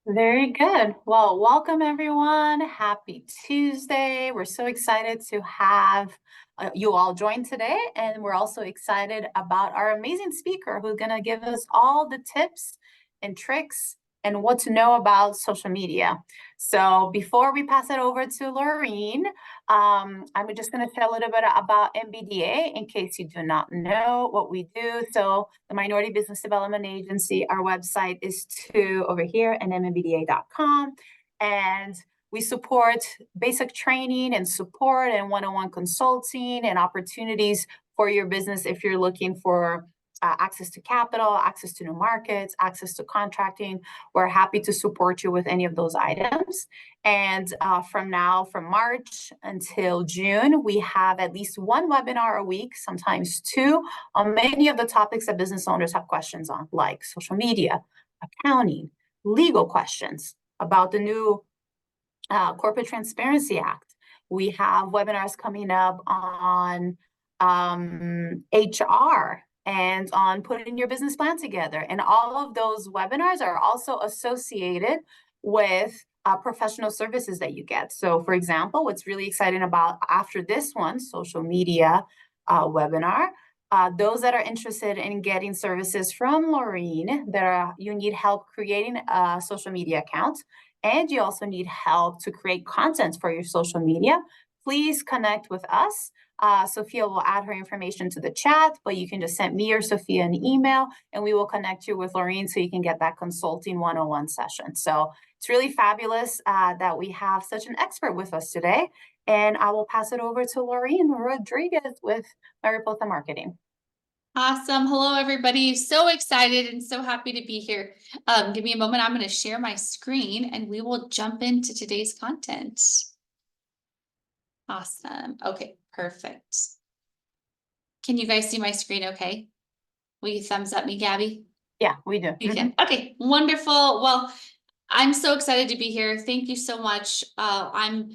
Very good. Well, welcome everyone. Happy Tuesday. We're so excited to have you all join today. And we're also excited about our amazing speaker who's going to give us all the tips and tricks and what to know about social media. So before we pass it over to Laureen, I'm just going to share a little bit about MBDA in case you do not know what we do. So the Minority Business Development Agency, our website is over here, nmbda.com. And we support basic training and support and one-on-one consulting and opportunities for your business if you're looking for access to capital, access to new markets, access to contracting. We're happy to support you with any of those items. And from March until June, we have at least one webinar a week, sometimes two, on many of the topics that business owners have questions on, like social media, accounting, legal questions about the new Corporate Transparency Act. We have webinars coming up on HR and on putting your business plan together. And all of those webinars are also associated with professional services that you get. So for example, what's really exciting about after this one, social media webinar, those that are interested in getting services from Laureen, you need help creating a social media account, and you also need help to create content for your social media, please connect with us. Sophia will add her information to the chat, but you can just send me or Sophia an email and we will connect you with Laureen so you can get that consulting one-on-one session. So it's really fabulous that we have such an expert with us today. And I will pass it over to Laureen Rodriguez with Mariposa Marketing. Awesome. Hello, everybody. So excited and so happy to be here. Give me a moment. I'm going to share my screen and we will jump into today's content. Awesome. Okay, perfect. Can you guys see my screen okay? Will you thumbs up me, Gabby? Yeah, we do. You can. Okay, wonderful. Well, I'm so excited to be here. Thank you so much. I'm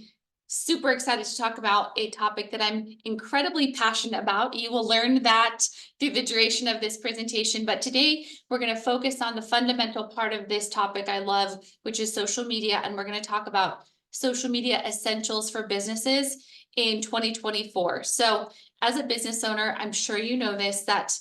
super excited to talk about a topic that I'm incredibly passionate about. You will learn that through the duration of this presentation, but today we're going to focus on the fundamental part of this topic I love, which is social media, and we're going to talk about social media essentials for businesses in 2024. So as a business owner, I'm sure you know that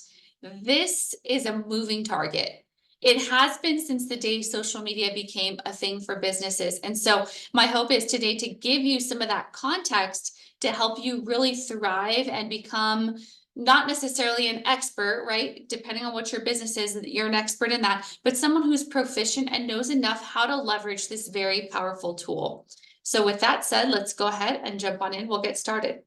this is a moving target. It has been since the day social media became a thing for businesses. And so my hope is today to give you some of that context to help you really thrive and become not necessarily an expert, right? Depending on what your business is, you're an expert in that, but someone who's proficient and knows enough how to leverage this very powerful tool. So with that said, let's go ahead and jump on in. We'll get started.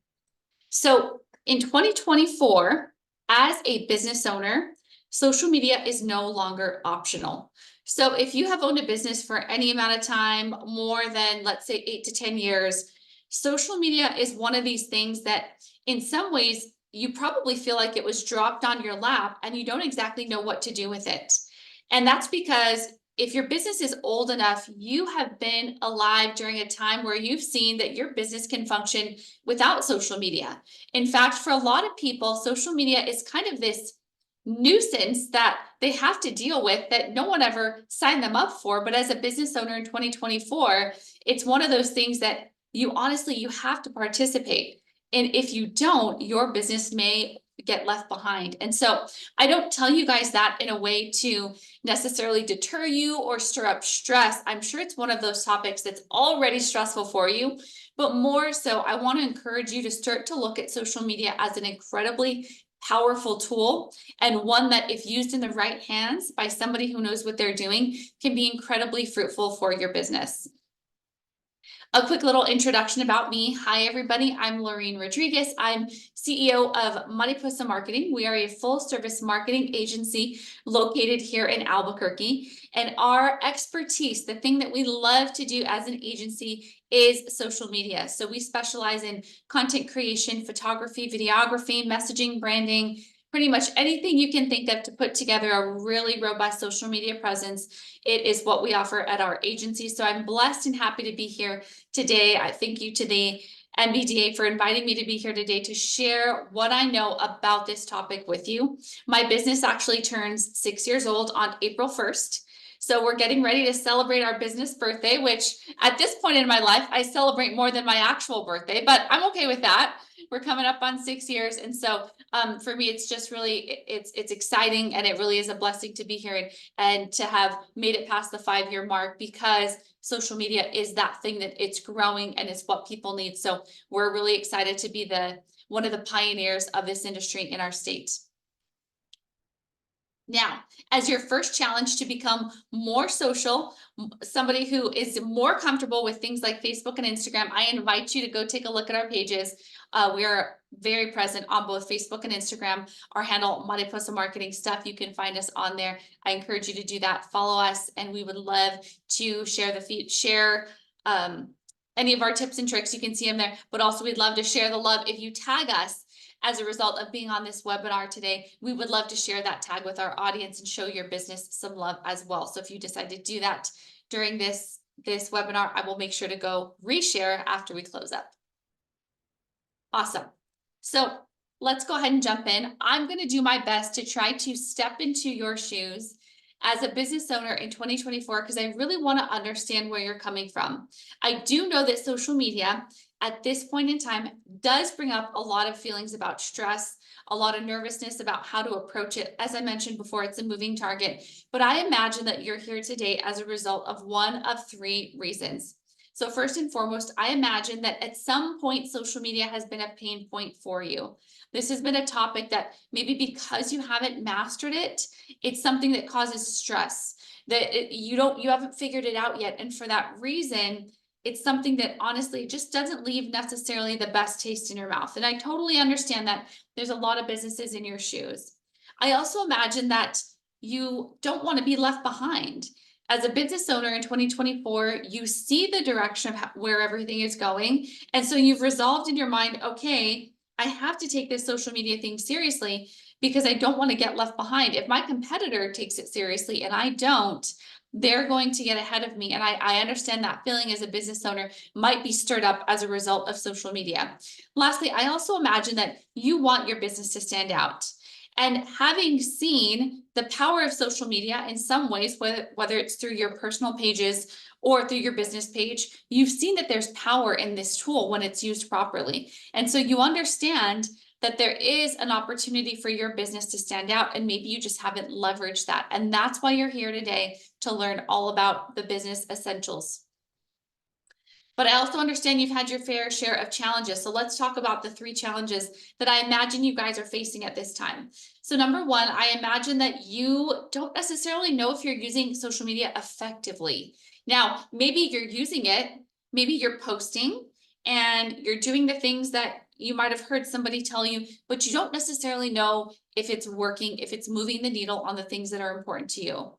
So in 2024, as a business owner, social media is no longer optional. So if you have owned a business for any amount of time, more than, let's say, 8 to 10 years, social media is one of these things that in some ways you probably feel like it was dropped on your lap and you don't exactly know what to do with it. And that's because if your business is old enough, you have been alive during a time where you've seen that your business can function without social media. In fact, for a lot of people, social media is kind of this nuisance that they have to deal with that no one ever signed them up for. But as a business owner in 2024, it's one of those things that you have to participate. And if you don't, your business may get left behind. And so I don't tell you guys that in a way to necessarily deter you or stir up stress. I'm sure it's one of those topics that's already stressful for you, but more so, I want to encourage you to start to look at social media as an incredibly powerful tool, and one that, if used in the right hands by somebody who knows what they're doing, can be incredibly fruitful for your business. A quick little introduction about me. Hi, everybody. I'm Laureen Rodriguez. I'm CEO of Mariposa Marketing. We are a full-service marketing agency located here in Albuquerque. And our expertise, the thing that we love to do as an agency, is social media. So we specialize in content creation, photography, videography, messaging, branding, pretty much anything you can think of to put together a really robust social media presence. It is what we offer at our agency. So I'm blessed and happy to be here today. I thank you to the MBDA for inviting me to be here today to share what I know about this topic with you. My business actually turns 6 years old on April 1st. So we're getting ready to celebrate our business birthday, which at this point in my life, I celebrate more than my actual birthday, but I'm okay with that. We're coming up on 6 years. And so for me, it's just really, it's exciting, and it really is a blessing to be here and to have made it past the 5-year mark, because social media is that thing that it's growing and it's what people need. So we're really excited to be one of the pioneers of this industry in our state. Now, as your first challenge to become more social, somebody who is more comfortable with things like Facebook and Instagram, I invite you to go take a look at our pages. We are very present on both Facebook and Instagram. Our handle, Mariposa Marketing Stuff, you can find us on there. I encourage you to do that. Follow us, and we would love to share the feed, any of our tips and tricks. You can see them there, but also we'd love to share the love. If you tag us as a result of being on this webinar today, we would love to share that tag with our audience and show your business some love as well. So if you decide to do that during this webinar, I will make sure to go reshare after we close up. Awesome. So let's go ahead and jump in. I'm going to do my best to try to step into your shoes as a business owner in 2024, because I really want to understand where you're coming from. I do know that social media at this point in time does bring up a lot of feelings about stress, a lot of nervousness about how to approach it. As I mentioned before, it's a moving target, but I imagine that you're here today as a result of one of 3 reasons. So first and foremost, I imagine that at some point, social media has been a pain point for you. This has been a topic that maybe because you haven't mastered it, it's something that causes stress, that you haven't figured it out yet. And for that reason, it's something that honestly just doesn't leave necessarily the best taste in your mouth. And I totally understand that there's a lot of businesses in your shoes. I also imagine that you don't want to be left behind. As a business owner in 2024, you see the direction of where everything is going. And so you've resolved in your mind, okay, I have to take this social media thing seriously because I don't want to get left behind. If my competitor takes it seriously and I don't, they're going to get ahead of me. And I understand that feeling as a business owner might be stirred up as a result of social media. Lastly, I also imagine that you want your business to stand out. And having seen the power of social media in some ways, whether it's through your personal pages or through your business page, you've seen that there's power in this tool when it's used properly. And so you understand that there is an opportunity for your business to stand out, and maybe you just haven't leveraged that. And that's why you're here today, to learn all about the business essentials. But I also understand you've had your fair share of challenges. So let's talk about the 3 challenges that I imagine you guys are facing at this time. So number 1, I imagine that you don't necessarily know if you're using social media effectively. Now, maybe you're using it, maybe you're posting and you're doing the things that you might have heard somebody tell you, but you don't necessarily know if it's working, if it's moving the needle on the things that are important to you.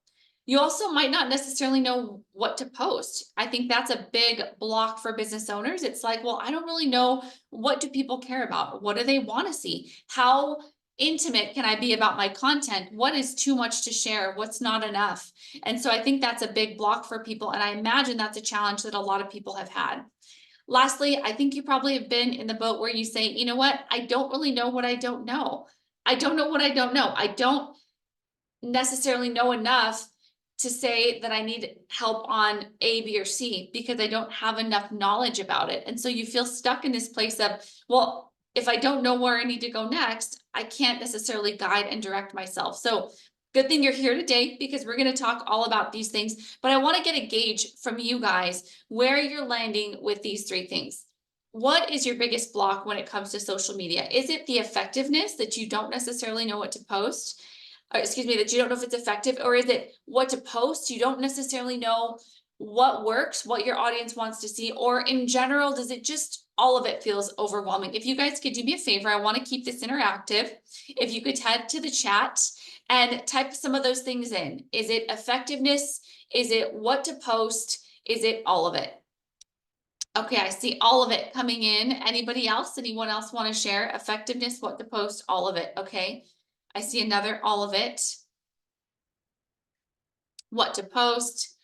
You also might not necessarily know what to post. I think that's a big block for business owners. It's like, well, I don't really know, what do people care about? What do they want to see? How intimate can I be about my content? What is too much to share? What's not enough? And so I think that's a big block for people. And I imagine that's a challenge that a lot of people have had. Lastly, I think you probably have been in the boat where you say, you know what? I don't really know what I don't know. I don't know what I don't know. I don't necessarily know enough to say that I need help on A, B, or C because I don't have enough knowledge about it. And so you feel stuck in this place of, well, if I don't know where I need to go next, I can't necessarily guide and direct myself. So good thing you're here today, because we're going to talk all about these things, but I want to get a gauge from you guys where you're landing with these 3 things. What is your biggest block when it comes to social media? Is it the effectiveness, that you don't necessarily know what to post? Or excuse me, that you don't know if it's effective? Or is it what to post? You don't necessarily know what works, what your audience wants to see, or in general, does it just, all of it feels overwhelming? If you guys could do me a favor, I want to keep this interactive. If you could head to the chat and type some of those things in. Is it effectiveness? Is it what to post? Is it all of it? Okay, I see all of it coming in. Anybody else? Anyone else want to share? Effectiveness, what to post, all of it. Okay. I see another, all of it. What to post,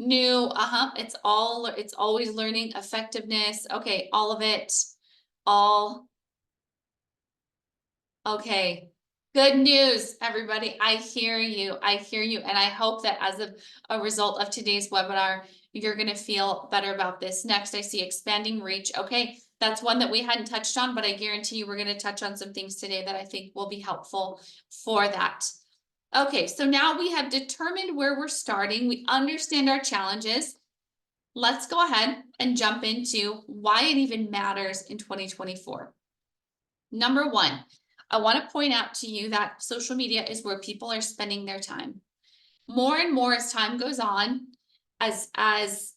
new, it's always learning, effectiveness. Okay, all of it, all. Okay, Good news, everybody. I hear you. I hear you. And I hope that as a result of today's webinar, you're going to feel better about this. Next, I see expanding reach. Okay, that's one that we hadn't touched on, but I guarantee you we're going to touch on some things today that I think will be helpful for that. Okay, so now we have determined where we're starting. We understand our challenges. Let's go ahead and jump into why it even matters in 2024. Number one, I want to point out to you that social media is where people are spending their time. More and more as time goes on, as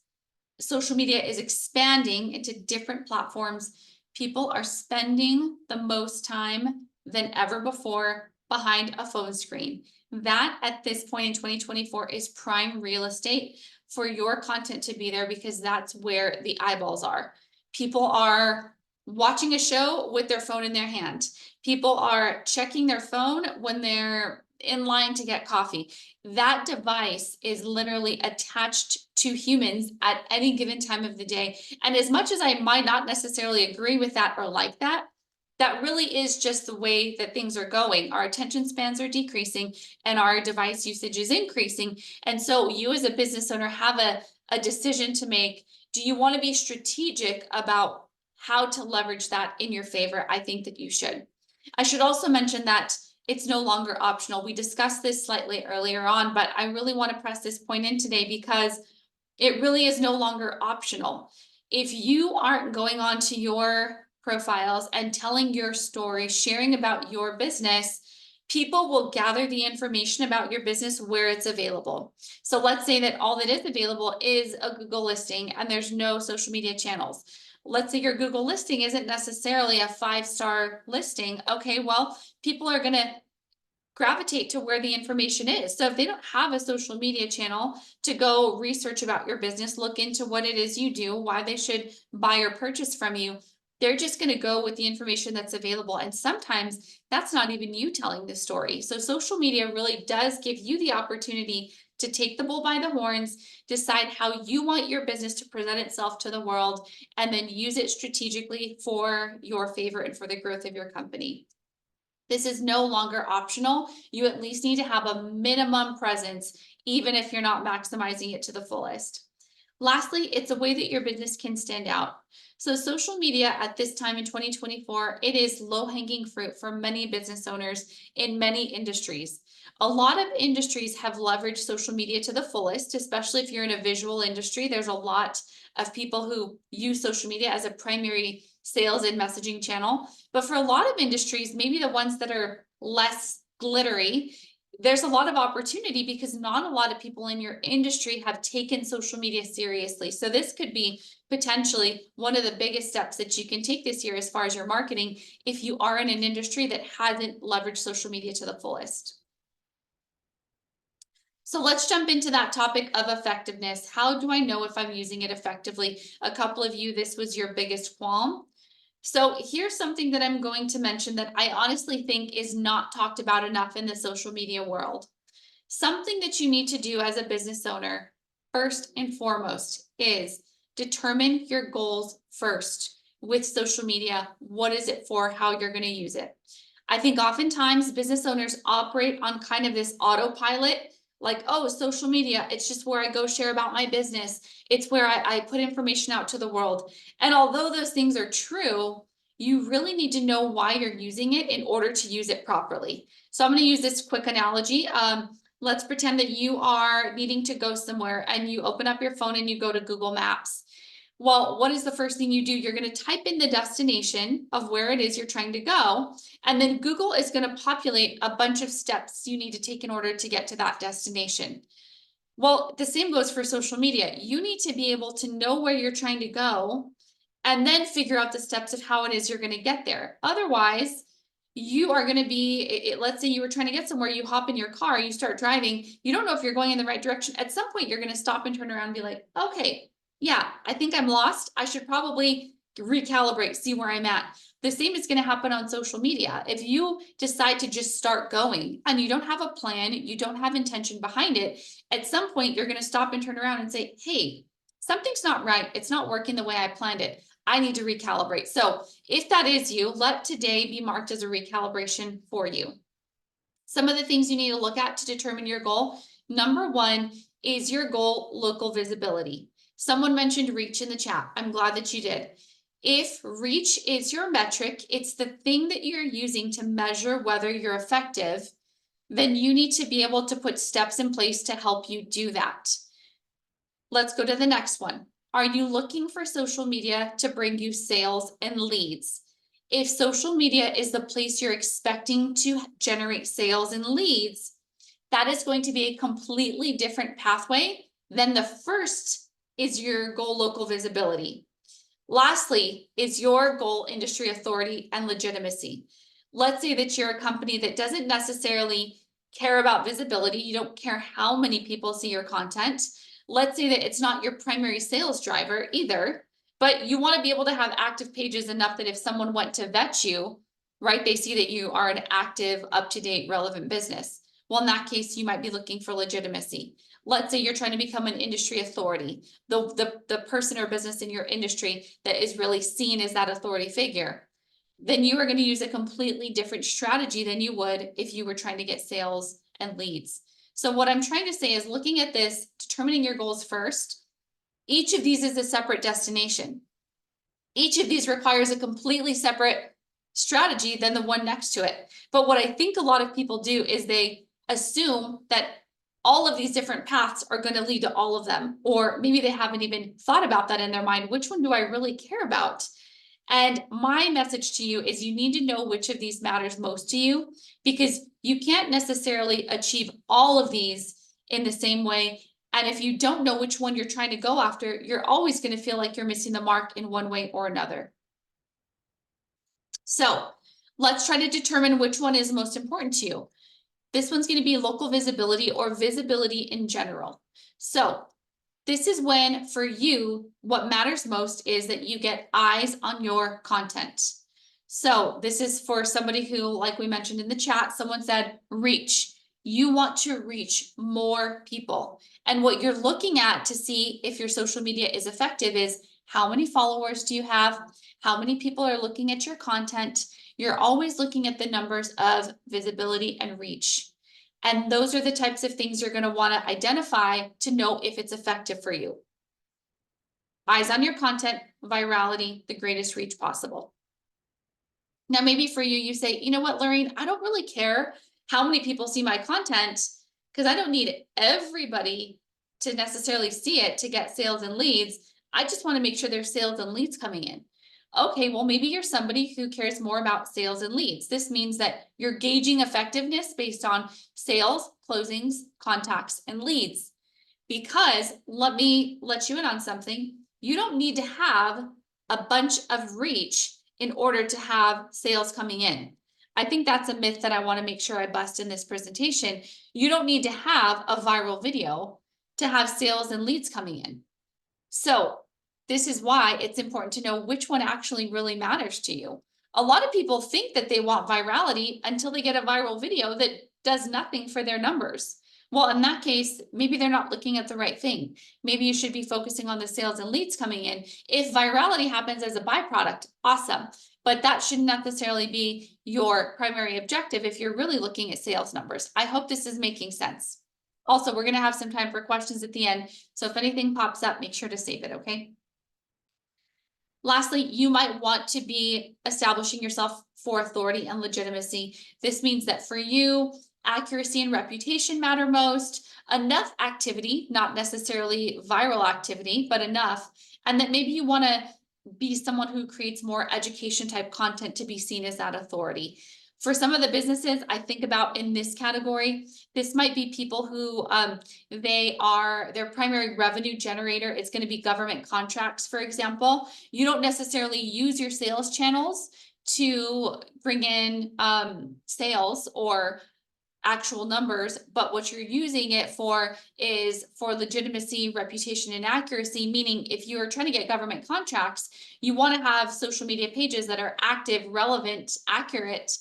social media is expanding into different platforms, people are spending the most time than ever before behind a phone screen. That at this point in 2024 is prime real estate for your content to be there, because that's where the eyeballs are. People are watching a show with their phone in their hand. People are checking their phone when they're in line to get coffee. That device is literally attached to humans at any given time of the day. And as much as I might not necessarily agree with that or like that, that really is just the way that things are going. Our attention spans are decreasing and our device usage is increasing. And so you as a business owner have a decision to make. Do you want to be strategic about how to leverage that in your favor? I think that you should. I should also mention that it's no longer optional. We discussed this slightly earlier on, but I really want to press this point in today because it really is no longer optional. If you aren't going on to your profiles and telling your story, sharing about your business, people will gather the information about your business where it's available. So let's say that all that is available is a Google listing and there's no social media channels. Let's say your Google listing isn't necessarily a 5-star listing. Okay, well, people are going to gravitate to where the information is. So if they don't have a social media channel to go research about your business, look into what it is you do, why they should buy or purchase from you, they're just going to go with the information that's available. And sometimes that's not even you telling the story. So social media really does give you the opportunity to take the bull by the horns, decide how you want your business to present itself to the world, and then use it strategically for your favor and for the growth of your company. This is no longer optional. You at least need to have a minimum presence, even if you're not maximizing it to the fullest. Lastly, it's a way that your business can stand out. So social media at this time in 2024, it is low-hanging fruit for many business owners in many industries. A lot of industries have leveraged social media to the fullest, especially if you're in a visual industry. There's a lot of people who use social media as a primary sales and messaging channel. But for a lot of industries, maybe the ones that are less glittery, there's a lot of opportunity because not a lot of people in your industry have taken social media seriously. So this could be potentially one of the biggest steps that you can take this year as far as your marketing, if you are in an industry that hasn't leveraged social media to the fullest. So let's jump into that topic of effectiveness. How do I know if I'm using it effectively? A couple of you, this was your biggest qualm. So here's something that I'm going to mention that I honestly think is not talked about enough in the social media world. Something that you need to do as a business owner, first and foremost, is determine your goals first with social media. What is it for? How you're going to use it. I think oftentimes business owners operate on kind of this autopilot, like, oh, social media, it's just where I go share about my business. It's where I put information out to the world. And although those things are true, you really need to know why you're using it in order to use it properly. So I'm going to use this quick analogy. Let's pretend that you are needing to go somewhere and you open up your phone and you go to Google Maps. Well, what is the first thing you do? You're going to type in the destination of where it is you're trying to go. And then Google is going to populate a bunch of steps you need to take in order to get to that destination. Well, the same goes for social media. You need to be able to know where you're trying to go and then figure out the steps of how it is you're going to get there. Otherwise, you are going to be, let's say you were trying to get somewhere, you hop in your car, you start driving, you don't know if you're going in the right direction. At some point, you're going to stop and turn around and be like, okay, yeah, I think I'm lost. I should probably recalibrate, see where I'm at. The same is going to happen on social media. If you decide to just start going and you don't have a plan, you don't have intention behind it, at some point you're going to stop and turn around and say, hey, something's not right. It's not working the way I planned it. I need to recalibrate. So if that is you, let today be marked as a recalibration for you. Some of the things you need to look at to determine your goal. Number one is your goal local visibility. Someone mentioned reach in the chat. I'm glad that you did. If reach is your metric, it's the thing that you're using to measure whether you're effective, then you need to be able to put steps in place to help you do that. Let's go to the next one. Are you looking for social media to bring you sales and leads? If social media is the place you're expecting to generate sales and leads, that is going to be a completely different pathway than the first is your goal local visibility. Lastly, is your goal industry authority and legitimacy. Let's say that you're a company that doesn't necessarily care about visibility. You don't care how many people see your content. Let's say that it's not your primary sales driver either, but you want to be able to have active pages enough that if someone went to vet you, right, they see that you are an active, up-to-date, relevant business. Well, in that case, you might be looking for legitimacy. Let's say you're trying to become an industry authority, the person or business in your industry that is really seen as that authority figure. Then you are going to use a completely different strategy than you would if you were trying to get sales and leads. So what I'm trying to say is looking at this, determining your goals first. Each of these is a separate destination. Each of these requires a completely separate strategy than the one next to it. But what I think a lot of people do is they assume that all of these different paths are going to lead to all of them, or maybe they haven't even thought about that in their mind. Which one do I really care about? And my message to you is you need to know which of these matters most to you, because you can't necessarily achieve all of these in the same way. And if you don't know which one you're trying to go after, you're always going to feel like you're missing the mark in one way or another. So let's try to determine which one is most important to you. This one's going to be local visibility or visibility in general. So this is when, for you, what matters most is that you get eyes on your content. So this is for somebody who, like we mentioned in the chat, someone said reach. You want to reach more people. And what you're looking at to see if your social media is effective is how many followers do you have? How many people are looking at your content? You're always looking at the numbers of visibility and reach. And those are the types of things you're going to want to identify to know if it's effective for you. Eyes on your content, virality, the greatest reach possible. Now, maybe for you, you say, you know what, Lorraine, I don't really care how many people see my content because I don't need everybody to necessarily see it to get sales and leads. I just want to make sure there's sales and leads coming in. Okay, well, maybe you're somebody who cares more about sales and leads. This means that you're gauging effectiveness based on sales, closings, contacts, and leads. Because let me let you in on something. You don't need to have a bunch of reach in order to have sales coming in. I think that's a myth that I want to make sure I bust in this presentation. You don't need to have a viral video to have sales and leads coming in. So this is why it's important to know which one actually really matters to you. A lot of people think that they want virality until they get a viral video that does nothing for their numbers. Well, in that case, maybe they're not looking at the right thing. Maybe you should be focusing on the sales and leads coming in. If virality happens as a byproduct, awesome. But that shouldn't necessarily be your primary objective if you're really looking at sales numbers. I hope this is making sense. Also, we're going to have some time for questions at the end. So if anything pops up, make sure to save it, okay? Lastly, you might want to be establishing yourself for authority and legitimacy. This means that for you, accuracy and reputation matter most, enough activity, not necessarily viral activity, but enough, and that maybe you want to be someone who creates more education type content to be seen as that authority. For some of the businesses I think about in this category, this might be people who their primary revenue generator is going to be government contracts, for example. You don't necessarily use your sales channels to bring in sales or actual numbers, but what you're using it for is for legitimacy, reputation, and accuracy. Meaning if you're trying to get government contracts, you want to have social media pages that are active, relevant, accurate.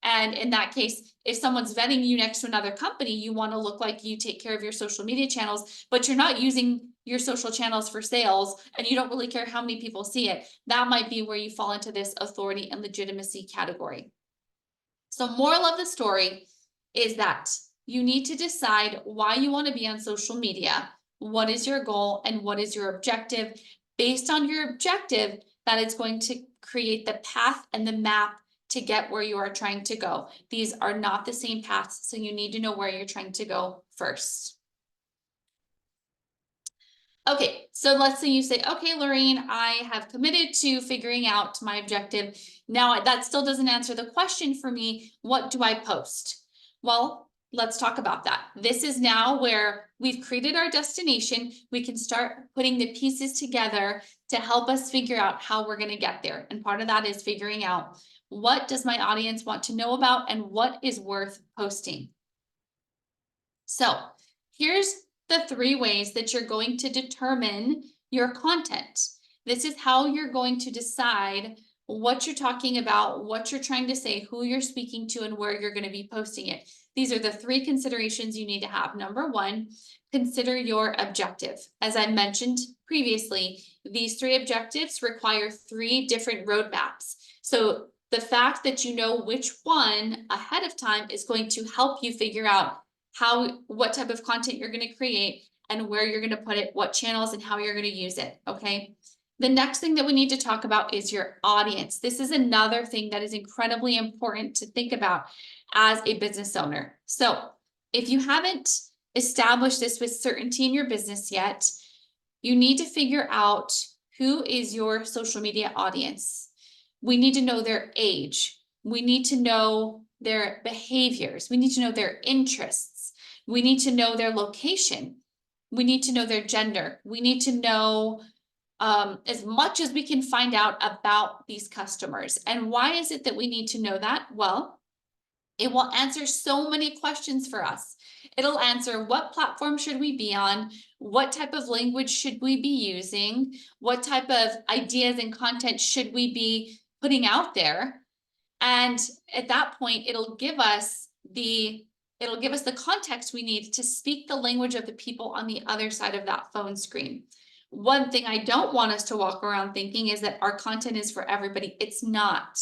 And in that case, if someone's vetting you next to another company, you want to look like you take care of your social media channels, but you're not using your social channels for sales and you don't really care how many people see it. That might be where you fall into this authority and legitimacy category. So moral of the story, is that you need to decide why you want to be on social media, what is your goal, and what is your objective. Based on your objective, that is going to create the path and the map to get where you are trying to go. These are not the same paths, so you need to know where you're trying to go first. Okay, so let's say you say, okay, Lorraine, I have committed to figuring out my objective. Now that still doesn't answer the question for me. What do I post? Well, let's talk about that. This is now where we've created our destination. We can start putting the pieces together to help us figure out how we're going to get there. And part of that is figuring out, what does my audience want to know about and what is worth posting? So here's the 3 ways that you're going to determine your content. This is how you're going to decide what you're talking about, what you're trying to say, who you're speaking to, and where you're going to be posting it. These are the 3 considerations you need to have. Number 1, consider your objective. As I mentioned previously, these 3 objectives require 3 different roadmaps. So the fact that you know which one ahead of time is going to help you figure out what type of content you're going to create and where you're going to put it, what channels and how you're going to use it. Okay. The next thing that we need to talk about is your audience. This is another thing that is incredibly important to think about as a business owner. So if you haven't established this with certainty in your business yet, you need to figure out who is your social media audience. We need to know their age. We need to know their behaviors. We need to know their interests. We need to know their location. We need to know their gender. We need to know as much as we can find out about these customers. And why is it that we need to know that? Well, it will answer so many questions for us. It'll answer, what platform should we be on? What type of language should we be using? What type of ideas and content should we be putting out there? And at that point, it'll give us the context we need to speak the language of the people on the other side of that phone screen. One thing I don't want us to walk around thinking is that our content is for everybody. It's not.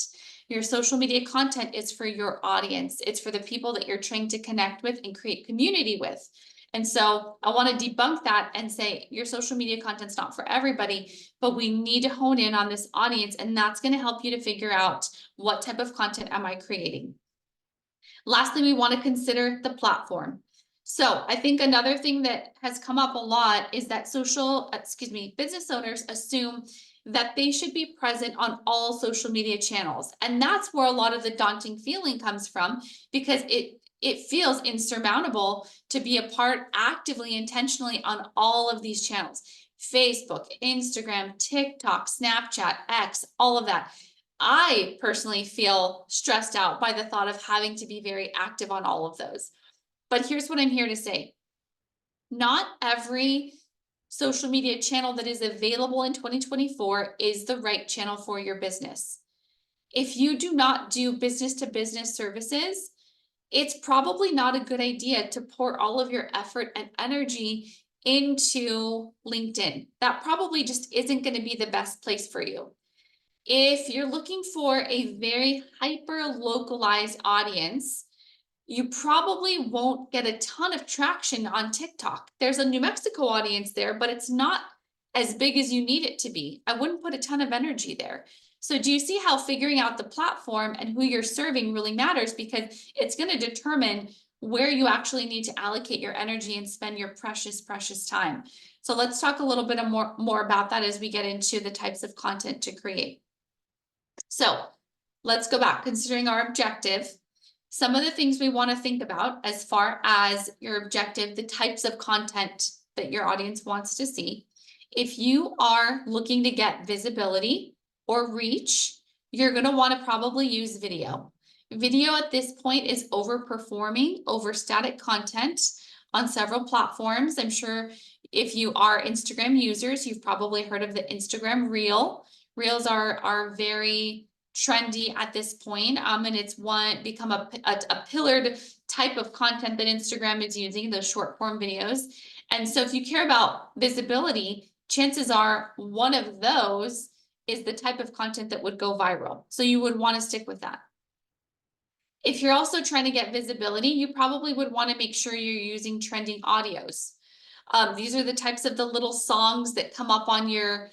Your social media content is for your audience. It's for the people that you're trying to connect with and create community with. And so I want to debunk that and say your social media content's not for everybody, but we need to hone in on this audience, and that's going to help you to figure out what type of content am I creating. Lastly, we want to consider the platform. So I think another thing that has come up a lot is that business owners assume that they should be present on all social media channels. And that's where a lot of the daunting feeling comes from, because it feels insurmountable to be a part actively, intentionally on all of these channels: Facebook, Instagram, TikTok, Snapchat, X, all of that. I personally feel stressed out by the thought of having to be very active on all of those. But here's what I'm here to say. Not every social media channel that is available in 2024 is the right channel for your business. If you do not do business to business services, it's probably not a good idea to pour all of your effort and energy into LinkedIn. That probably just isn't going to be the best place for you. If you're looking for a very hyper localized audience, you probably won't get a ton of traction on TikTok. There's a New Mexico audience there, but it's not as big as you need it to be. I wouldn't put a ton of energy there. So do you see how figuring out the platform and who you're serving really matters? Because it's going to determine where you actually need to allocate your energy and spend your precious, precious time. So let's talk a little bit more about that as we get into the types of content to create. So let's go back, considering our objective. Some of the things we want to think about as far as your objective, the types of content that your audience wants to see. If you are looking to get visibility or reach, you're going to want to probably use video. Video at this point is overperforming over static content on several platforms. I'm sure if you are Instagram users, you've probably heard of the Instagram Reel. Reels are very trendy at this point, and it's become a pillared type of content that Instagram is using, those short form videos. And so if you care about visibility, chances are one of those is the type of content that would go viral. So you would want to stick with that. If you're also trying to get visibility, you probably would want to make sure you're using trending audios. These are the types of the little songs that come up on your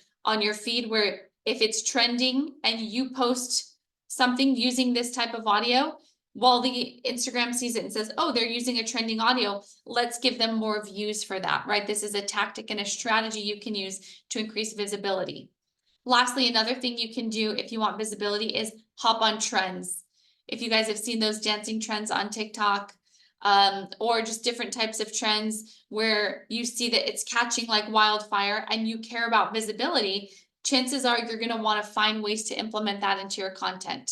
feed, where if it's trending and you post something using this type of audio, while the Instagram sees it and says, oh, they're using a trending audio, let's give them more views for that, right? This is a tactic and a strategy you can use to increase visibility. Lastly, another thing you can do if you want visibility is hop on trends. If you guys have seen those dancing trends on TikTok, or just different types of trends where you see that it's catching like wildfire and you care about visibility, chances are you're going to want to find ways to implement that into your content.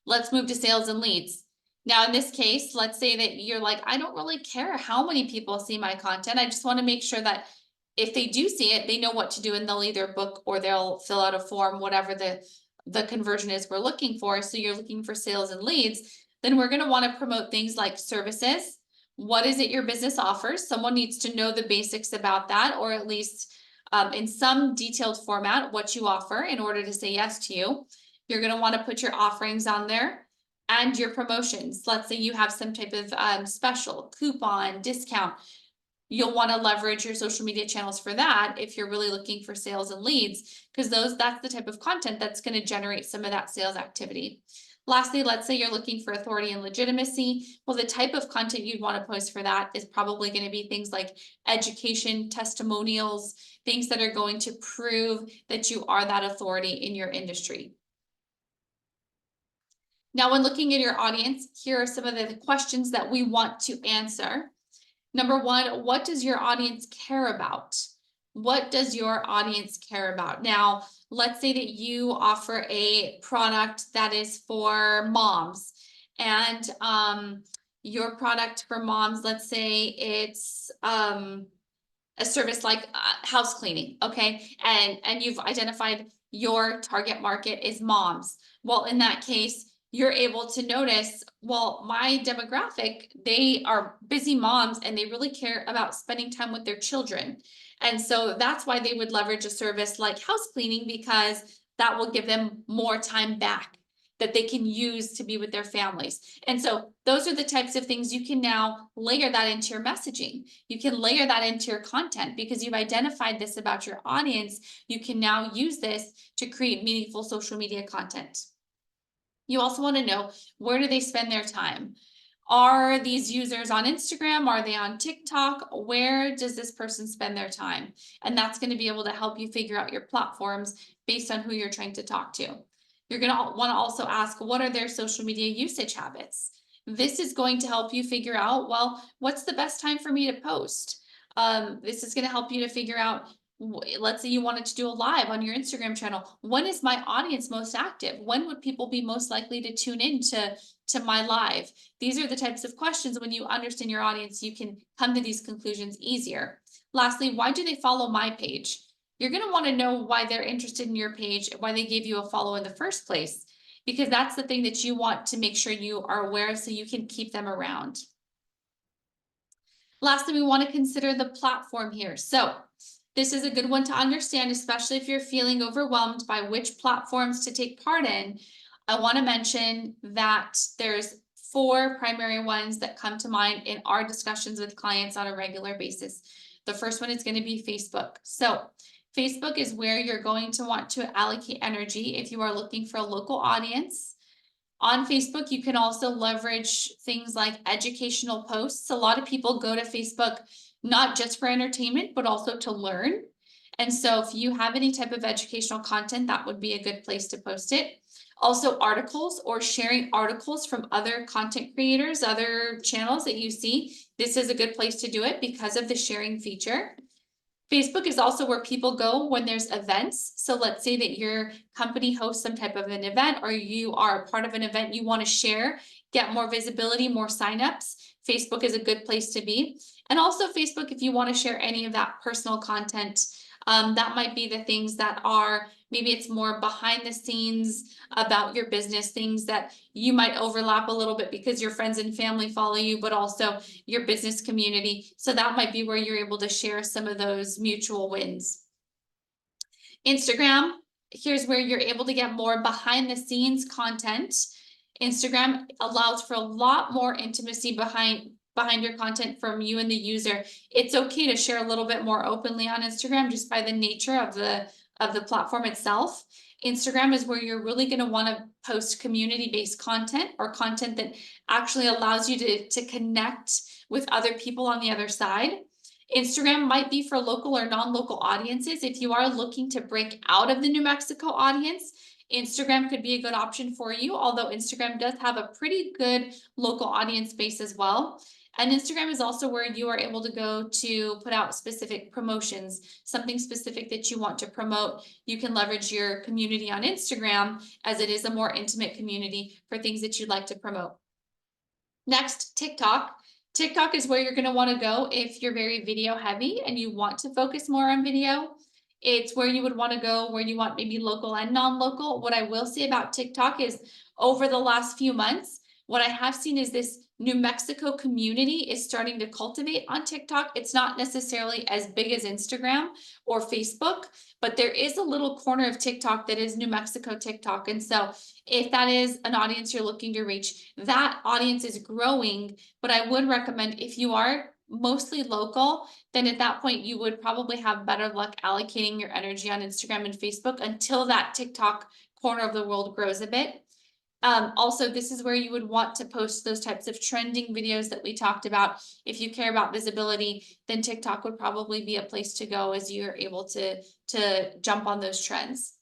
Let's move to sales and leads. Now, in this case, let's say that you're like, I don't really care how many people see my content. I just want to make sure that if they do see it, they know what to do, and they'll either book or they'll fill out a form, whatever the conversion is we're looking for. So you're looking for sales and leads. Then we're going to want to promote things like services. What is it your business offers? Someone needs to know the basics about that, or at least in some detailed format, what you offer in order to say yes to you. You're going to want to put your offerings on there and your promotions. Let's say you have some type of special, coupon, discount. You'll want to leverage your social media channels for that if you're really looking for sales and leads, because that's the type of content that's going to generate some of that sales activity. Lastly, let's say you're looking for authority and legitimacy. Well, the type of content you'd want to post for that is probably going to be things like education, testimonials, things that are going to prove that you are that authority in your industry. Now, when looking at your audience, here are some of the questions that we want to answer. Number one, what does your audience care about? What does your audience care about? Now, let's say that you offer a product that is for moms, and your product for moms, let's say it's a service like house cleaning, okay? And you've identified your target market is moms. Well, in that case, you're able to notice, well, my demographic, they are busy moms and they really care about spending time with their children. And so that's why they would leverage a service like house cleaning, because that will give them more time back that they can use to be with their families. And so those are the types of things you can now layer that into your messaging. You can layer that into your content because you've identified this about your audience. You can now use this to create meaningful social media content. You also want to know, where do they spend their time? Are these users on Instagram? Are they on TikTok? Where does this person spend their time? And that's going to be able to help you figure out your platforms based on who you're trying to talk to. You're going to want to also ask, what are their social media usage habits? This is going to help you figure out, well, what's the best time for me to post? This is going to help you to figure out, let's say you wanted to do a live on your Instagram channel. When is my audience most active? When would people be most likely to tune in to my live? These are the types of questions, when you understand your audience, you can come to these conclusions easier. Lastly, why do they follow my page? You're going to want to know why they're interested in your page, why they gave you a follow in the first place, because that's the thing that you want to make sure you are aware of so you can keep them around. Lastly, we want to consider the platform here. So this is a good one to understand, especially if you're feeling overwhelmed by which platforms to take part in. I want to mention that there's 4 primary ones that come to mind in our discussions with clients on a regular basis. The first one is going to be Facebook. So Facebook is where you're going to want to allocate energy if you are looking for a local audience. On Facebook, you can also leverage things like educational posts. A lot of people go to Facebook not just for entertainment, but also to learn. And so if you have any type of educational content, that would be a good place to post it. Also, articles or sharing articles from other content creators, other channels that you see. This is a good place to do it because of the sharing feature. Facebook is also where people go when there's events. So let's say that your company hosts some type of an event, or you are a part of an event you want to share, get more visibility, more signups. Facebook is a good place to be. And also Facebook, if you want to share any of that personal content, that might be the things that are, maybe it's more behind the scenes about your business, things that you might overlap a little bit because your friends and family follow you, but also your business community. So that might be where you're able to share some of those mutual wins. Instagram, here's where you're able to get more behind the scenes content. Instagram allows for a lot more intimacy behind your content from you and the user. It's okay to share a little bit more openly on Instagram just by the nature of the platform itself. Instagram is where you're really going to want to post community-based content, or content that actually allows you to connect with other people on the other side. Instagram might be for local or non-local audiences. If you are looking to break out of the New Mexico audience, Instagram could be a good option for you, although Instagram does have a pretty good local audience base as well. And Instagram is also where you are able to go to put out specific promotions, something specific that you want to promote. You can leverage your community on Instagram, as it is a more intimate community, for things that you'd like to promote. Next, TikTok. TikTok is where you're going to want to go if you're very video heavy and you want to focus more on video. It's where you would want to go, where you want maybe local and non-local. What I will say about TikTok is, over the last few months, what I have seen is this New Mexico community is starting to cultivate on TikTok. It's not necessarily as big as Instagram or Facebook, but there is a little corner of TikTok that is New Mexico TikTok. And so if that is an audience you're looking to reach, that audience is growing. But I would recommend, if you are mostly local, then at that point you would probably have better luck allocating your energy on Instagram and Facebook until that TikTok corner of the world grows a bit. Also, this is where you would want to post those types of trending videos that we talked about. If you care about visibility, then TikTok would probably be a place to go, as you're able to jump on those trends.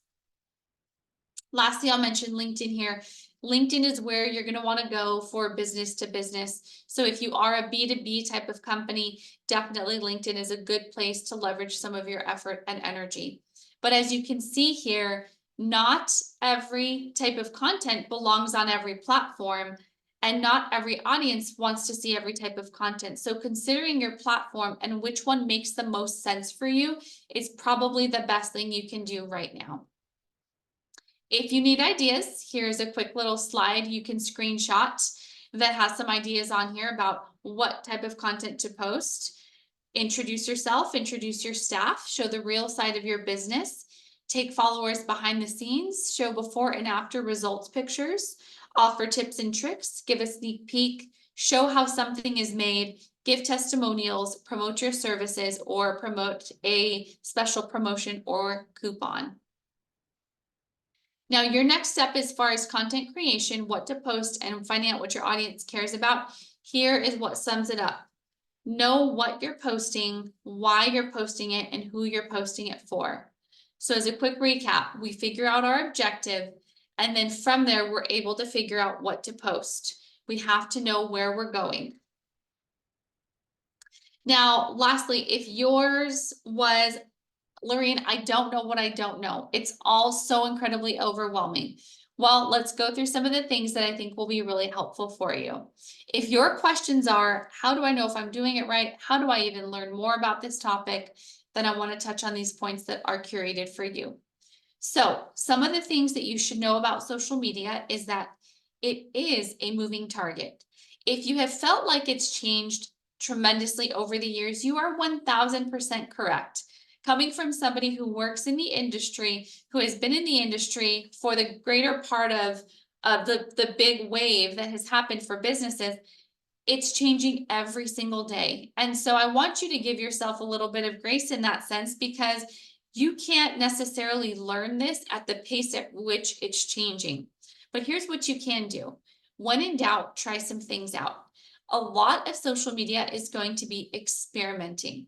Lastly, I'll mention LinkedIn here. LinkedIn is where you're going to want to go for business to business. So if you are a B2B type of company, definitely LinkedIn is a good place to leverage some of your effort and energy. But as you can see here, not every type of content belongs on every platform, and not every audience wants to see every type of content. So considering your platform and which one makes the most sense for you is probably the best thing you can do right now. If you need ideas, here's a quick little slide you can screenshot that has some ideas on here about what type of content to post. Introduce yourself, introduce your staff, show the real side of your business, take followers behind the scenes, show before and after results pictures, offer tips and tricks, give a sneak peek, show how something is made, give testimonials, promote your services, or promote a special promotion or coupon. Now, your next step as far as content creation, what to post, and finding out what your audience cares about, here is what sums it up. Know what you're posting, why you're posting it, and who you're posting it for. So as a quick recap, we figure out our objective, and then from there, we're able to figure out what to post. We have to know where we're going. Now, lastly, if yours was, Lorraine, I don't know what I don't know. It's all so incredibly overwhelming. Well, let's go through some of the things that I think will be really helpful for you. If your questions are, how do I know if I'm doing it right? How do I even learn more about this topic? Then I want to touch on these points that are curated for you. So some of the things that you should know about social media is that it is a moving target. If you have felt like it's changed tremendously over the years, you are 1000% correct. Coming from somebody who works in the industry, who has been in the industry for the greater part of the big wave that has happened for businesses, it's changing every single day. And so I want you to give yourself a little bit of grace in that sense, because you can't necessarily learn this at the pace at which it's changing. But here's what you can do. When in doubt, try some things out. A lot of social media is going to be experimenting.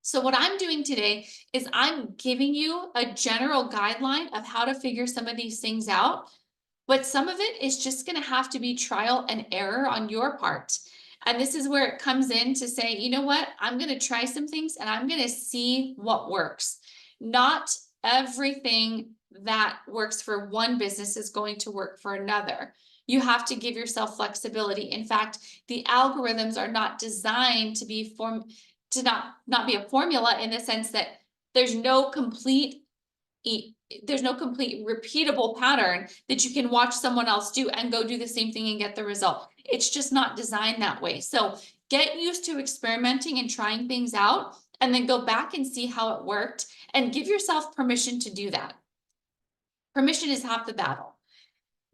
So what I'm doing today is I'm giving you a general guideline of how to figure some of these things out, but some of it is just going to have to be trial and error on your part. And this is where it comes in to say, you know what, I'm going to try some things and I'm going to see what works. Not everything that works for one business is going to work for another. You have to give yourself flexibility. In fact, the algorithms are not designed to be not be a formula, in the sense that there's no complete repeatable pattern that you can watch someone else do and go do the same thing and get the result. It's just not designed that way. So get used to experimenting and trying things out, and then go back and see how it worked, and give yourself permission to do that. Permission is half the battle.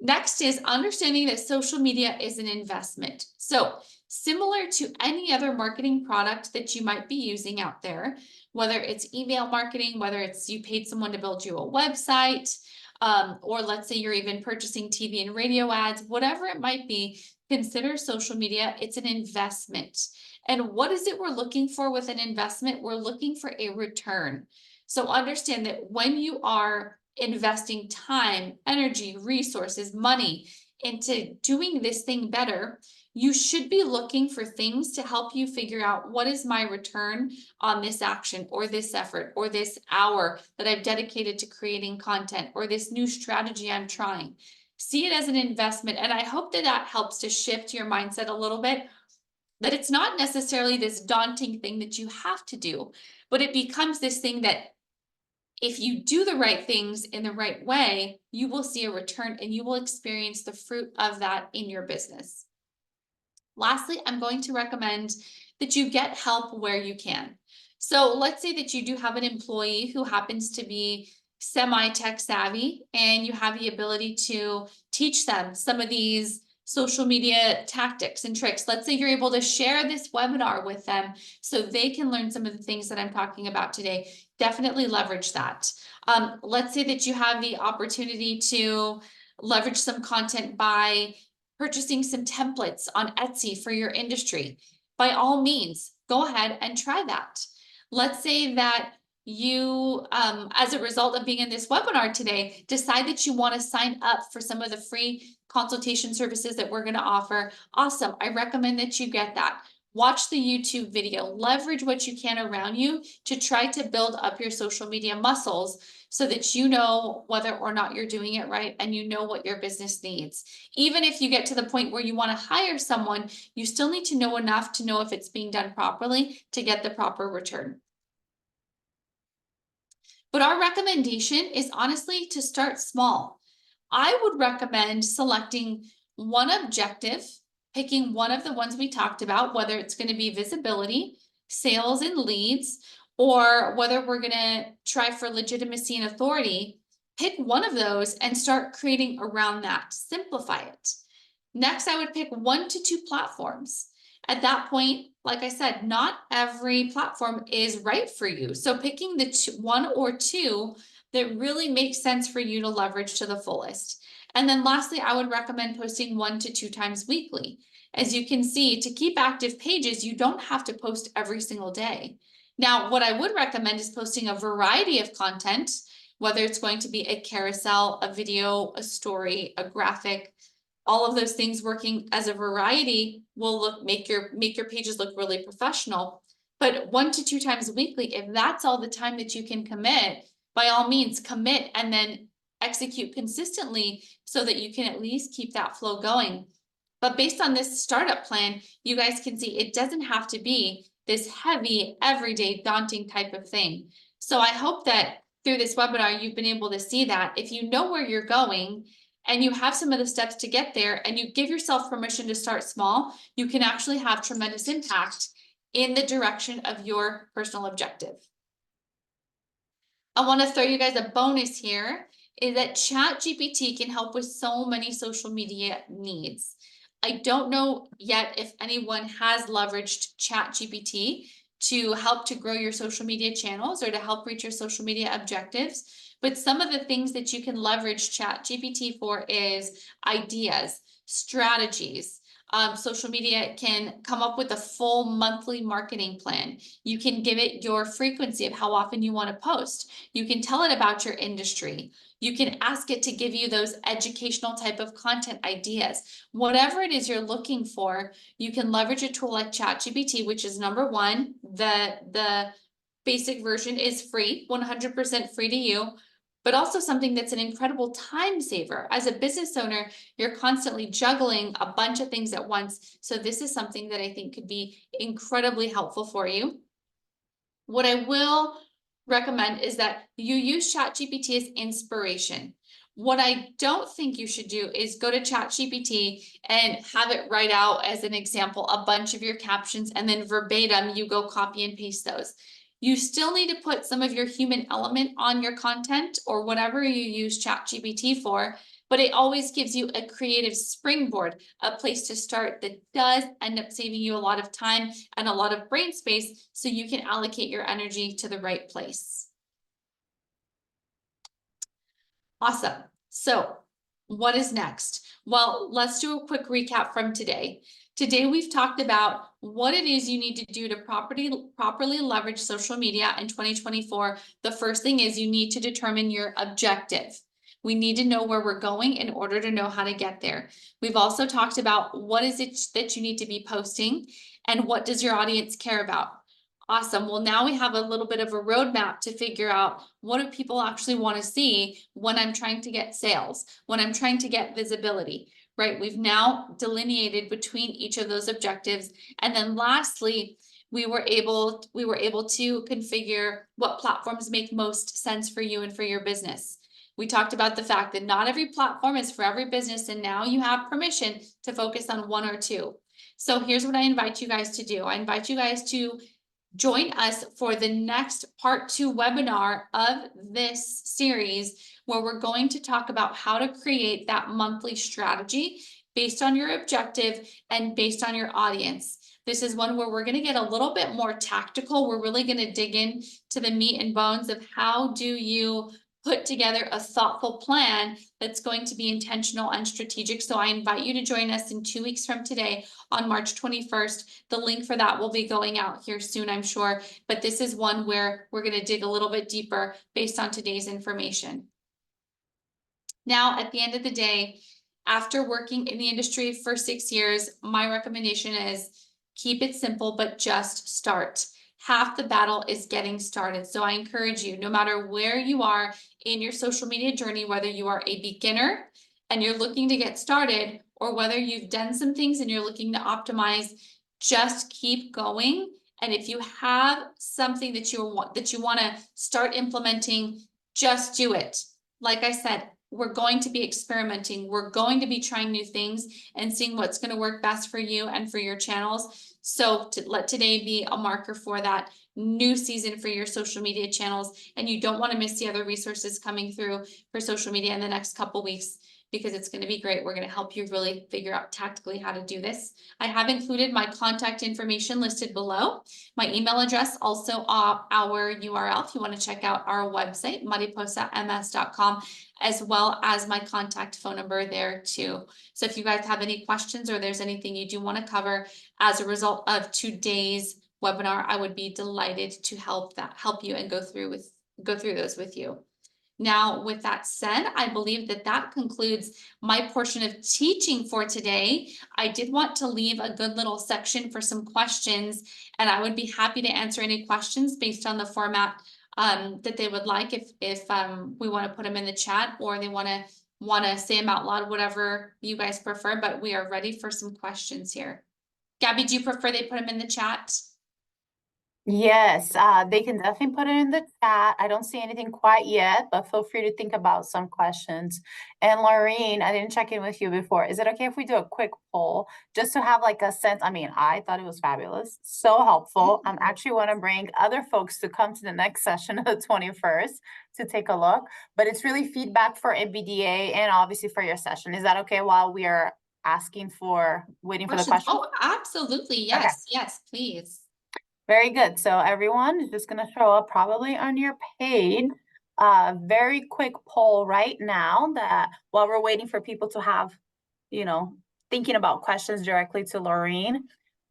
Next is understanding that social media is an investment. So similar to any other marketing product that you might be using out there, whether it's email marketing, whether it's you paid someone to build you a website, or let's say you're even purchasing TV and radio ads, whatever it might be, consider social media. It's an investment. And what is it we're looking for with an investment? We're looking for a return. So understand that when you are investing time, energy, resources, money into doing this thing better, you should be looking for things to help you figure out what is my return on this action or this effort or this hour that I've dedicated to creating content or this new strategy I'm trying. See it as an investment. And I hope that that helps to shift your mindset a little bit, that it's not necessarily this daunting thing that you have to do, but it becomes this thing that if you do the right things in the right way, you will see a return and you will experience the fruit of that in your business. Lastly, I'm going to recommend that you get help where you can. So let's say that you do have an employee who happens to be semi-tech savvy and you have the ability to teach them some of these social media tactics and tricks. Let's say you're able to share this webinar with them so they can learn some of the things that I'm talking about today. Definitely leverage that. Let's say that you have the opportunity to leverage some content by purchasing some templates on Etsy for your industry. By all means, go ahead and try that. Let's say that you, as a result of being in this webinar today, decide that you want to sign up for some of the free consultation services that we're going to offer. Awesome. I recommend that you get that. Watch the YouTube video, leverage what you can around you to try to build up your social media muscles so that you know whether or not you're doing it right and you know what your business needs. Even if you get to the point where you want to hire someone, you still need to know enough to know if it's being done properly to get the proper return. But our recommendation is honestly to start small. I would recommend selecting one objective, picking one of the ones we talked about, whether it's going to be visibility, sales and leads, or whether we're going to try for legitimacy and authority. Pick one of those and start creating around that. Simplify it. Next, I would pick 1 to 2 platforms. At that point, like I said, not every platform is right for you. So picking the one or two that really makes sense for you to leverage to the fullest. And then lastly, I would recommend posting 1 to 2 times weekly. As you can see, to keep active pages, you don't have to post every single day. Now, what I would recommend is posting a variety of content, whether it's going to be a carousel, a video, a story, a graphic. All of those things working as a variety will make your pages look really professional. But 1 to 2 times weekly, if that's all the time that you can commit, by all means commit and then execute consistently so that you can at least keep that flow going. But based on this startup plan, you guys can see it doesn't have to be this heavy, everyday, daunting type of thing. So I hope that through this webinar, you've been able to see that if you know where you're going and you have some of the steps to get there and you give yourself permission to start small, you can actually have tremendous impact in the direction of your personal objective. I want to throw you guys a bonus here is that ChatGPT can help with so many social media needs. I don't know yet if anyone has leveraged ChatGPT to help to grow your social media channels or to help reach your social media objectives. But some of the things that you can leverage ChatGPT for is ideas, strategies. Social media can come up with a full monthly marketing plan. You can give it your frequency of how often you want to post. You can tell it about your industry. You can ask it to give you those educational type of content ideas. Whatever it is you're looking for, you can leverage a tool like ChatGPT, which is number one, the basic version is free, 100% free to you, but also something that's an incredible time saver. As a business owner, you're constantly juggling a bunch of things at once. So this is something that I think could be incredibly helpful for you. What I will recommend is that you use ChatGPT as inspiration. What I don't think you should do is go to ChatGPT and have it write out, as an example, a bunch of your captions and then verbatim you go copy and paste those. You still need to put some of your human element on your content or whatever you use ChatGPT for, but it always gives you a creative springboard, a place to start that does end up saving you a lot of time and a lot of brain space so you can allocate your energy to the right place. Awesome. So what is next? Well, let's do a quick recap from today. Today, we've talked about what it is you need to do to properly leverage social media in 2024. The first thing is you need to determine your objective. We need to know where we're going in order to know how to get there. We've also talked about what is it that you need to be posting and what does your audience care about. Awesome. Well, now we have a little bit of a roadmap to figure out what do people actually want to see when I'm trying to get sales, when I'm trying to get visibility, right? We've now delineated between each of those objectives. And then lastly, we were able to configure what platforms make most sense for you and for your business. We talked about the fact that not every platform is for every business, and now you have permission to focus on one or two. So here's what I invite you guys to do. I invite you guys to join us for the next part 2 webinar of this series, where we're going to talk about how to create that monthly strategy based on your objective and based on your audience. This is one where we're going to get a little bit more tactical. We're really going to dig in to the meat and bones of how do you put together a thoughtful plan that's going to be intentional and strategic. So I invite you to join us in 2 weeks from today on March 21st. The link for that will be going out here soon, I'm sure. But this is one where we're going to dig a little bit deeper based on today's information. Now, at the end of the day, after working in the industry for 6 years, my recommendation is keep it simple, but just start. Half the battle is getting started. So I encourage you, no matter where you are in your social media journey, whether you are a beginner and you're looking to get started, or whether you've done some things and you're looking to optimize, just keep going. And if you have something that you want to start implementing, just do it. Like I said, we're going to be experimenting. We're going to be trying new things and seeing what's going to work best for you and for your channels. So to let today be a marker for that new season for your social media channels. And you don't want to miss the other resources coming through for social media in the next couple weeks, because it's going to be great. We're going to help you really figure out tactically how to do this. I have included my contact information listed below. My email address, also our URL if you want to check out our website, mariposams.com, as well as my contact phone number there too. So if you guys have any questions or there's anything you do want to cover as a result of today's webinar, I would be delighted to help you and go through those with you. Now, with that said, I believe that concludes my portion of teaching for today. I did want to leave a good little section for some questions, and I would be happy to answer any questions based on the format that they would like, if we want to put them in the chat, or they want to say them out loud, whatever you guys prefer. But we are ready for some questions here. Gabby, do you prefer they put them in the chat? Yes, they can definitely put it in the chat. I don't see anything quite yet, but feel free to think about some questions. And Laureen, I didn't check in with you before. Is it okay if we do a quick poll just to have like a sense? I mean, I thought it was fabulous, so helpful. I'm actually want to bring other folks to come to the next session of the 21st to take a look, but it's really feedback for MBDA and obviously for your session. Is that okay while we are waiting for the question? Oh, absolutely. Yes. Okay. Yes, please. Very good. So everyone is just going to show up probably on your page. Very quick poll right now that while we're waiting for people to have, thinking about questions directly to Laureen.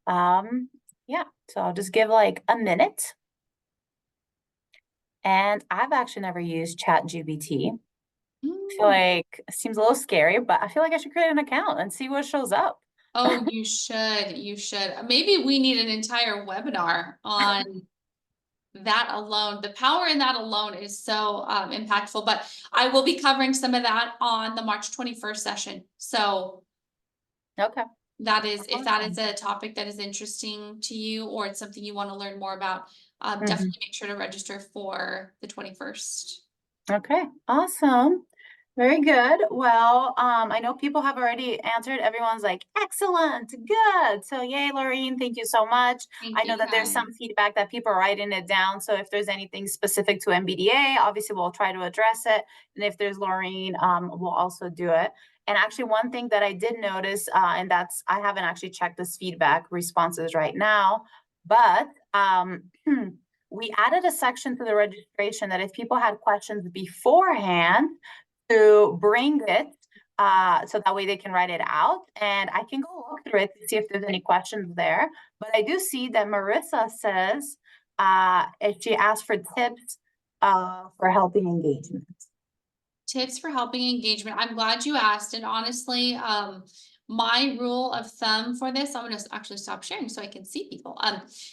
Yeah, so I'll just give like a minute. And I've actually never used ChatGPT. I feel like it seems a little scary, but I feel like I should create an account and see what shows up. Oh, you should. You should. Maybe we need an entire webinar on that alone. The power in that alone is so impactful, but I will be covering some of that on the March 21st session. So okay, that is, if that is a topic that is interesting to you, or it's something you want to learn more about, definitely make sure to register for the 21st. Okay, awesome. Very good. Well, I know people have already answered. Everyone's like, excellent, good. So yay, Laureen, thank you so much. Thank I know you, that there's guys. some feedback that people are writing it down. So if there's anything specific to MBDA, obviously we'll try to address it. And if there's Laureen, we'll also do it. And actually one thing that I did notice, and that's, I haven't actually checked this feedback responses right now, but we added a section to the registration that if people had questions beforehand, to bring it, so that way they can write it out, and I can go look through it to see if there's any questions there. But I do see that Marissa says, if she asked for tips, for helping engagement. Tips for helping engagement. I'm glad you asked, and honestly, my rule of thumb for this, I'm gonna actually stop sharing so I can see people.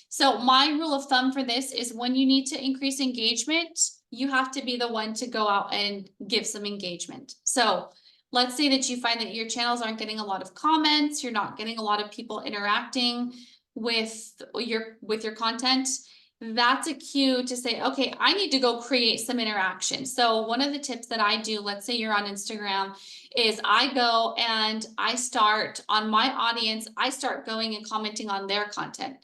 So my rule of thumb for this is when you need to increase engagement, you have to be the one to go out and give some engagement. So let's say that you find that your channels aren't getting a lot of comments, you're not getting a lot of people interacting with your content. That's a cue to say, okay, I need to go create some interaction. So one of the tips that I do, let's say you're on Instagram, is I go and I start on my audience, I start going and commenting on their content.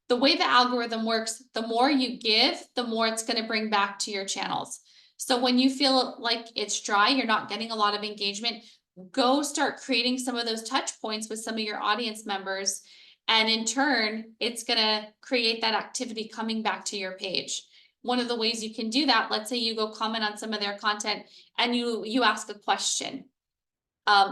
The way the algorithm works, the more you give, the more it's going to bring back to your channels. So when you feel like it's dry, you're not getting a lot of engagement, go start creating some of those touch points with some of your audience members. And in turn, it's going to create that activity coming back to your page. One of the ways you can do that, let's say you go comment on some of their content and you ask a question.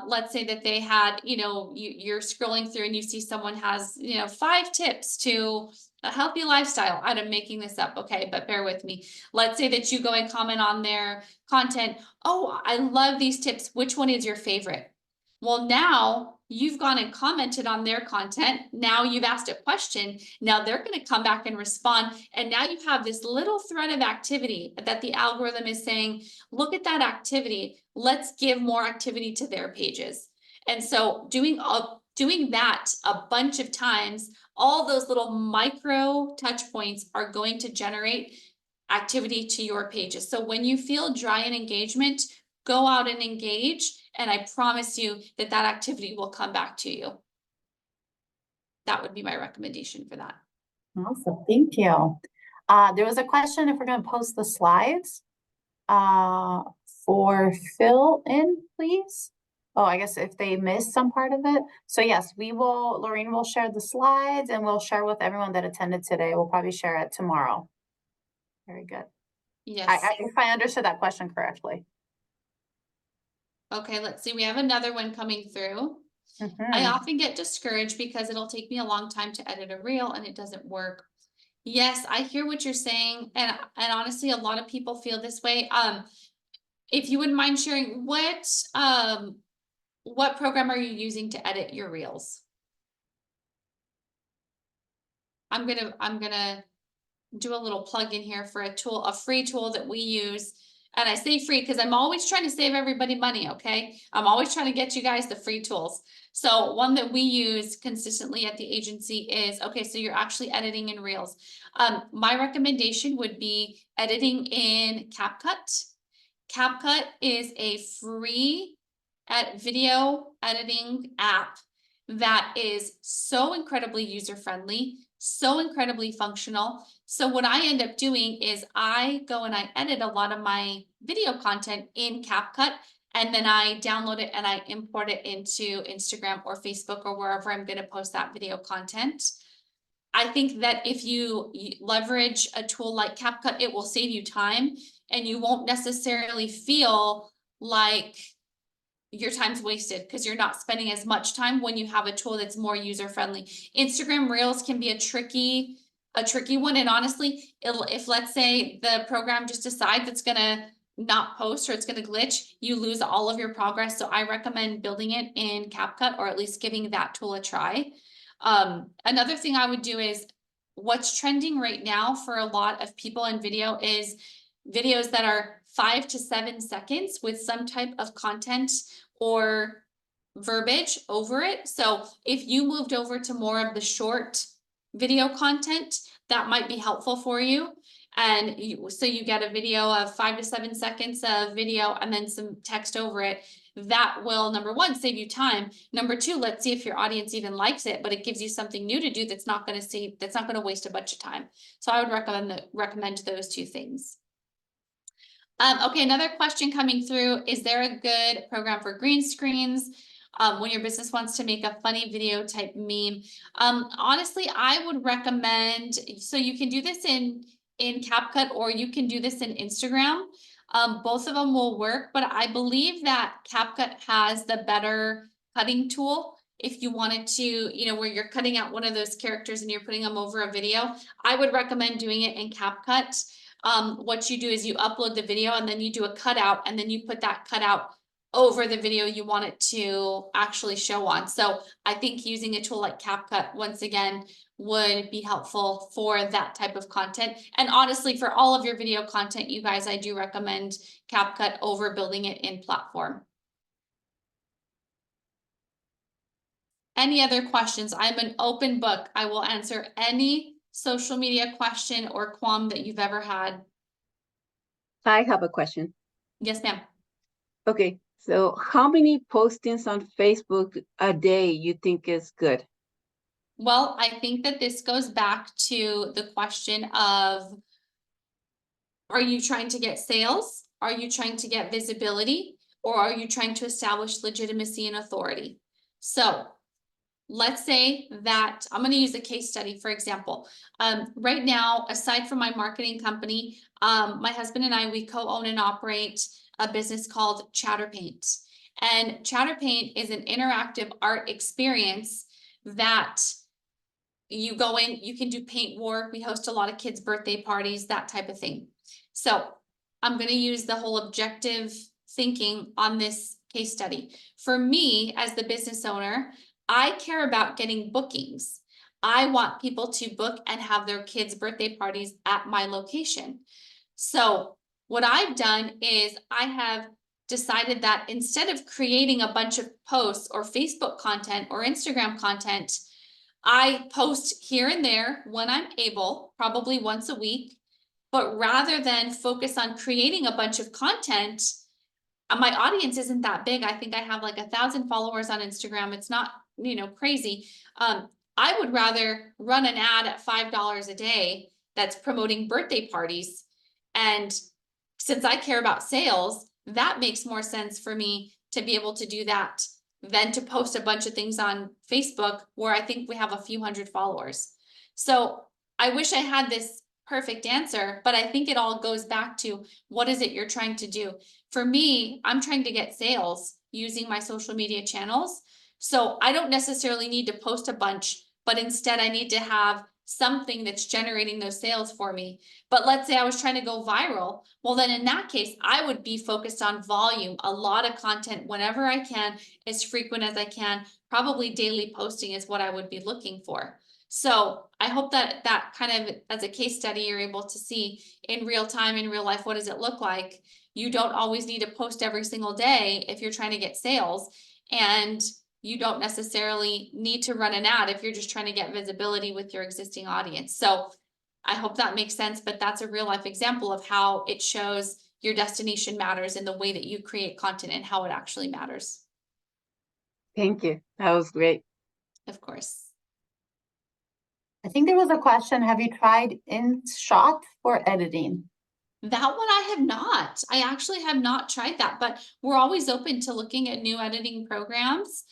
Let's say that they had, you're scrolling through and you see someone has, 5 tips to a healthy lifestyle. I'm making this up, okay, but bear with me. Let's say that you go and comment on their content. Oh, I love these tips. Which one is your favorite? Well, now you've gone and commented on their content. Now you've asked a question. Now they're going to come back and respond. And now you have this little thread of activity that the algorithm is saying, look at that activity. Let's give more activity to their pages. And so doing that a bunch of times, all those little micro touch points are going to generate activity to your pages. So when you feel dry in engagement, go out and engage, and I promise you that that activity will come back to you. That would be my recommendation for that. Awesome, thank you. There was a question if we're going to post the slides, for fill in, please. Oh, I guess if they missed some part of it. So yes, Laureen will share the slides and we'll share with everyone that attended today. We'll probably share it tomorrow. Very good. Yes. If I understood that question correctly. Okay, let's see. We have another one coming through. I often get discouraged because it'll take me a long time to edit a reel and it doesn't work. Yes, I hear what you're saying, and honestly, a lot of people feel this way. If you wouldn't mind sharing, what program are you using to edit your reels? I'm gonna do a little plug in here for a free tool that we use. And I say free because I'm always trying to save everybody money, okay? I'm always trying to get you guys the free tools. So one that we use consistently at the agency is, okay, so you're actually editing in Reels. My recommendation would be editing in CapCut. CapCut is a free video editing app that is so incredibly user-friendly, so incredibly functional. So what I end up doing is I go and I edit a lot of my video content in CapCut, and then I download it and I import it into Instagram or Facebook or wherever I'm going to post that video content. I think that if you leverage a tool like CapCut, it will save you time and you won't necessarily feel like your time's wasted because you're not spending as much time when you have a tool that's more user-friendly. Instagram Reels can be a tricky one. And honestly, if let's say the program just decides it's gonna not post or it's gonna glitch, you lose all of your progress. So I recommend building it in CapCut or at least giving that tool a try. Another thing I would do is what's trending right now for a lot of people in video is videos that are 5 to 7 seconds with some type of content or verbiage over it. So if you moved over to more of the short video content, that might be helpful for you. And so you get a video of 5 to 7 seconds of video and then some text over it. That will, number one, save you time. Number two, let's see if your audience even likes it, but it gives you something new to do that's not going to waste a bunch of time. So I would recommend those two things. Okay, another question coming through. Is there a good program for green screens when your business wants to make a funny video type meme? Honestly, I would recommend, so you can do this in CapCut or you can do this in Instagram. Both of them will work, but I believe that CapCut has the better cutting tool. If you wanted to, where you're cutting out one of those characters and you're putting them over a video, I would recommend doing it in CapCut. What you do is you upload the video and then you do a cutout and then you put that cutout over the video you want it to actually show on. So I think using a tool like CapCut, once again, would be helpful for that type of content. And honestly, for all of your video content, you guys, I do recommend CapCut over building it in Platform. Any other questions? I'm an open book. I will answer any social media question or qualm that you've ever had. I have a question. Yes, ma'am. Okay, so how many postings on Facebook a day you think is good? Well, I think that this goes back to the question of, are you trying to get sales? Are you trying to get visibility? Or are you trying to establish legitimacy and authority? So let's say that I'm going to use a case study, for example. Right now, aside from my marketing company, my husband and I, we co-own and operate a business called ChatterPaint. And ChatterPaint is an interactive art experience that you go in, you can do paint war. We host a lot of kids' birthday parties, that type of thing. So I'm going to use the whole objective thinking on this case study. For me, as the business owner, I care about getting bookings. I want people to book and have their kids' birthday parties at my location. So what I've done is I have decided that instead of creating a bunch of posts or Facebook content or Instagram content, I post here and there when I'm able, probably once a week, but rather than focus on creating a bunch of content, my audience isn't that big. I think I have like 1,000 followers on Instagram. It's not, crazy. I would rather run an ad at $5 a day that's promoting birthday parties. And since I care about sales, that makes more sense for me to be able to do that than to post a bunch of things on Facebook where I think we have a few hundred followers. So I wish I had this perfect answer, but I think it all goes back to what is it you're trying to do? For me, I'm trying to get sales using my social media channels. So I don't necessarily need to post a bunch, but instead I need to have something that's generating those sales for me. But let's say I was trying to go viral. Well, then in that case, I would be focused on volume, a lot of content whenever I can, as frequent as I can. Probably daily posting is what I would be looking for. So I hope that kind of as a case study, you're able to see in real time, in real life, what does it look like? You don't always need to post every single day if you're trying to get sales. And you don't necessarily need to run an ad if you're just trying to get visibility with your existing audience. So I hope that makes sense, but that's a real life example of how it shows your destination matters in the way that you create content and how it actually matters. Thank you. That was great. Of course. I think there was a question, have you tried InShot for editing? That one I have not. I actually have not tried that, but we're always open to looking at new editing programs.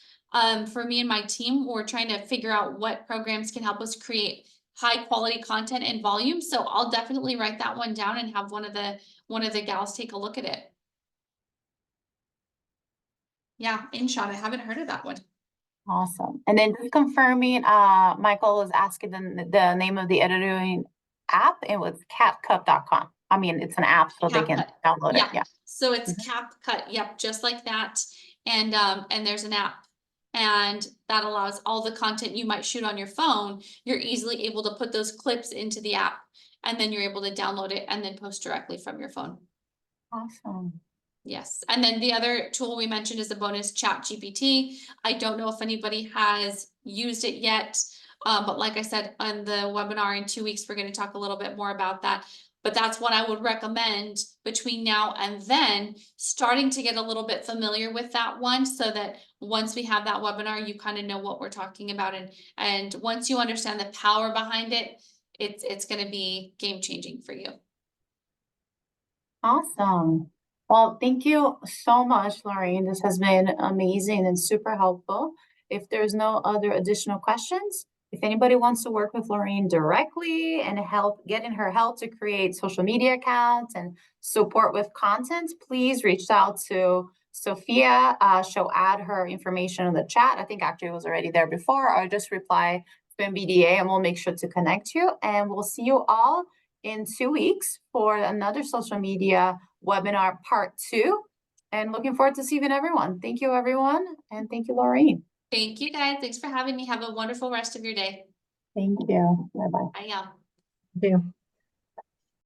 For me and my team, we're trying to figure out what programs can help us create high quality content and volume. So I'll definitely write that one down and have one of the gals take a look at it. Yeah, InShot. I haven't heard of that one. Awesome. And then just confirming, Michael was asking the name of the editing app. It was CapCut.com. I mean, it's an app, so they can CapCut. download it. Yeah. So it's CapCut. Yep, just like that. And there's an app. And that allows all the content you might shoot on your phone. You're easily able to put those clips into the app, and then you're able to download it and then post directly from your phone. Awesome. Yes. And then the other tool we mentioned is the bonus ChatGPT. I don't know if anybody has used it yet. But like I said, on the webinar in 2 weeks, we're going to talk a little bit more about that. But that's what I would recommend between now and then, starting to get a little bit familiar with that one, so that once we have that webinar, you kind of know what we're talking about. And once you understand the power behind it, it's gonna be game changing for you. Awesome. Well, thank you so much, Lorraine. This has been amazing and super helpful. If there's no other additional questions, if anybody wants to work with Lorraine directly and getting her help to create social media accounts and support with content, please reach out to Sophia. She'll add her information in the chat. I think actually it was already there before, or just reply to MBDA and we'll make sure to connect you. And we'll see you all in 2 weeks for another social media webinar part 2. And looking forward to seeing everyone. Thank you, everyone. And thank you, Lorraine. Thank you, guys. Thanks for having me. Have a wonderful rest of your day. Thank you. Bye-bye. Bye, y'all. Thank you.